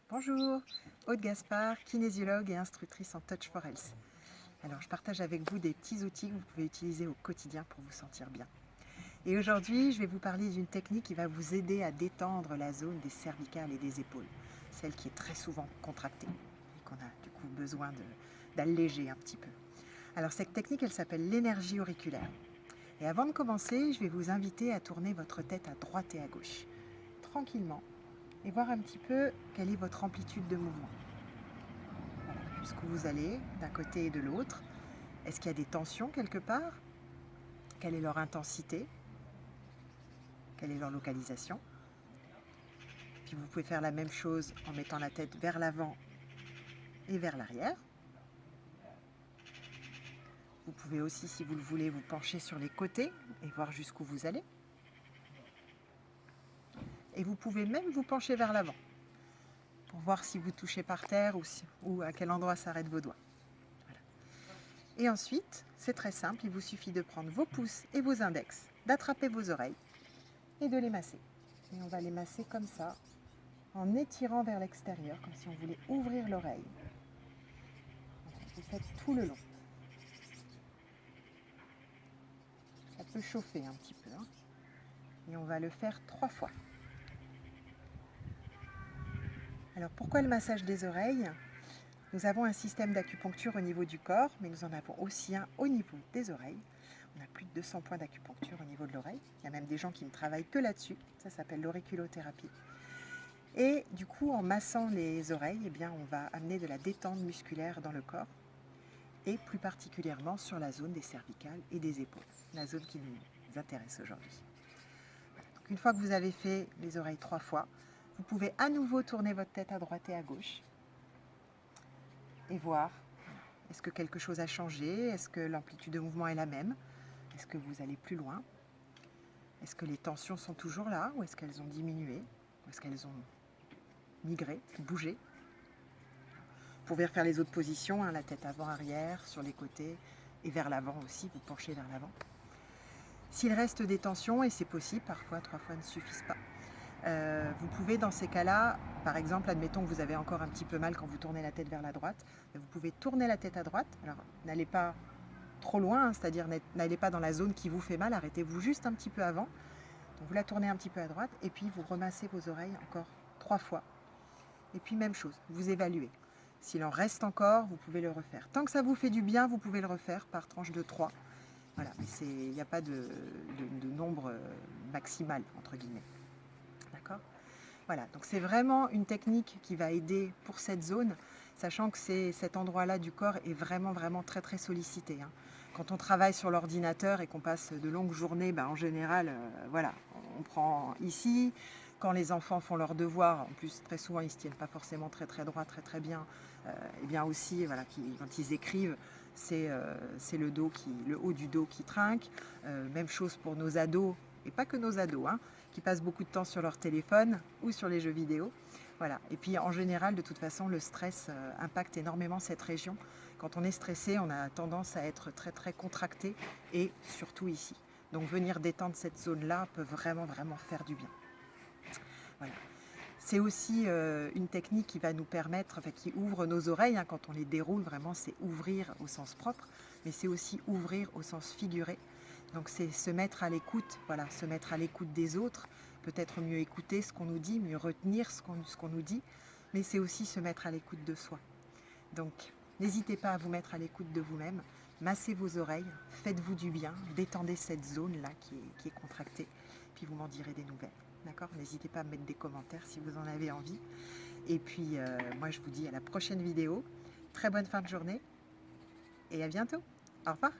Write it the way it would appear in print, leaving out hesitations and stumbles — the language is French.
Bonjour, Aude Gaspard, kinésiologue et instructrice en Touch for Health. Alors, je partage avec vous des petits outils que vous pouvez utiliser au quotidien pour vous sentir bien. Et aujourd'hui, je vais vous parler d'une technique qui va vous aider à détendre la zone des cervicales et des épaules, celle qui est très souvent contractée et qu'on a du coup besoin d'alléger un petit peu. Alors, cette technique, elle s'appelle l'énergie auriculaire. Et avant de commencer, je vais vous inviter à tourner votre tête à droite et à gauche, tranquillement, et voir un petit peu quelle est votre amplitude de mouvement. Voilà, jusqu'où vous allez, d'un côté et de l'autre. Est-ce qu'il y a des tensions quelque part? Quelle est leur intensité? Quelle est leur localisation? Puis vous pouvez faire la même chose en mettant la tête vers l'avant et vers l'arrière. Vous pouvez aussi, si vous le voulez, vous pencher sur les côtés et voir jusqu'où vous allez. Et vous pouvez même vous pencher vers l'avant pour voir si vous touchez par terre ou à quel endroit s'arrêtent vos doigts. Voilà. Et ensuite, c'est très simple, il vous suffit de prendre vos pouces et vos index, d'attraper vos oreilles et de les masser. Et on va les masser comme ça, en étirant vers l'extérieur, comme si on voulait ouvrir l'oreille. Voilà, vous faites tout le long. Ça peut chauffer un petit peu, hein. Et on va le faire 3 fois. Alors pourquoi le massage des oreilles? Nous avons un système d'acupuncture au niveau du corps, mais nous en avons aussi un au niveau des oreilles. On a plus de 200 points d'acupuncture au niveau de l'oreille. Il y a même des gens qui ne travaillent que là-dessus. Ça s'appelle l'auriculothérapie. Et du coup, en massant les oreilles, eh bien, on va amener de la détente musculaire dans le corps, et plus particulièrement sur la zone des cervicales et des épaules, la zone qui nous intéresse aujourd'hui. Donc, une fois que vous avez fait les oreilles 3 fois, vous pouvez à nouveau tourner votre tête à droite et à gauche et voir, est-ce que quelque chose a changé? Est-ce que l'amplitude de mouvement est la même? Est-ce que vous allez plus loin? Est-ce que les tensions sont toujours là ou est-ce qu'elles ont diminué? Ou est-ce qu'elles ont migré, bougé? Vous pouvez refaire les autres positions, hein, la tête avant-arrière, sur les côtés et vers l'avant aussi, vous penchez vers l'avant. S'il reste des tensions, et c'est possible, parfois 3 fois ne suffisent pas, vous pouvez dans ces cas-là, par exemple, admettons que vous avez encore un petit peu mal quand vous tournez la tête vers la droite, vous pouvez tourner la tête à droite. Alors n'allez pas trop loin, hein, c'est-à-dire n'allez pas dans la zone qui vous fait mal, arrêtez-vous juste un petit peu avant. Donc vous la tournez un petit peu à droite et puis vous remassez vos oreilles encore 3 fois. Et puis même chose, vous évaluez. S'il en reste encore, vous pouvez le refaire. Tant que ça vous fait du bien, vous pouvez le refaire par tranche de 3. Voilà, mais il n'y a pas de nombre maximal, entre guillemets. D'accord? Voilà, donc c'est vraiment une technique qui va aider pour cette zone, sachant que cet endroit-là du corps est vraiment, vraiment très, très sollicité, hein. Quand on travaille sur l'ordinateur et qu'on passe de longues journées, en général, voilà, on prend ici. Quand les enfants font leurs devoirs, en plus très souvent ils ne se tiennent pas forcément très très droit, très très bien, et bien aussi voilà, quand ils écrivent, c'est le haut du dos qui trinque. Même chose pour nos ados, et pas que nos ados, hein, qui passent beaucoup de temps sur leur téléphone ou sur les jeux vidéo. Voilà. Et puis en général, de toute façon, le stress impacte énormément cette région. Quand on est stressé, on a tendance à être très très contracté, et surtout ici. Donc venir détendre cette zone-là peut vraiment vraiment faire du bien. Voilà. C'est aussi une technique qui va nous permettre, enfin, qui ouvre nos oreilles, hein, quand on les déroule, vraiment c'est ouvrir au sens propre, mais c'est aussi ouvrir au sens figuré. Donc c'est se mettre à l'écoute, voilà, se mettre à l'écoute des autres, peut-être mieux écouter ce qu'on nous dit, mieux retenir ce qu'on nous dit, mais c'est aussi se mettre à l'écoute de soi. Donc n'hésitez pas à vous mettre à l'écoute de vous-même, massez vos oreilles, faites-vous du bien, détendez cette zone-là qui est contractée, puis vous m'en direz des nouvelles. D'accord? N'hésitez pas à me mettre des commentaires si vous en avez envie. Et puis moi je vous dis à la prochaine vidéo. Très bonne fin de journée et à bientôt. Au revoir.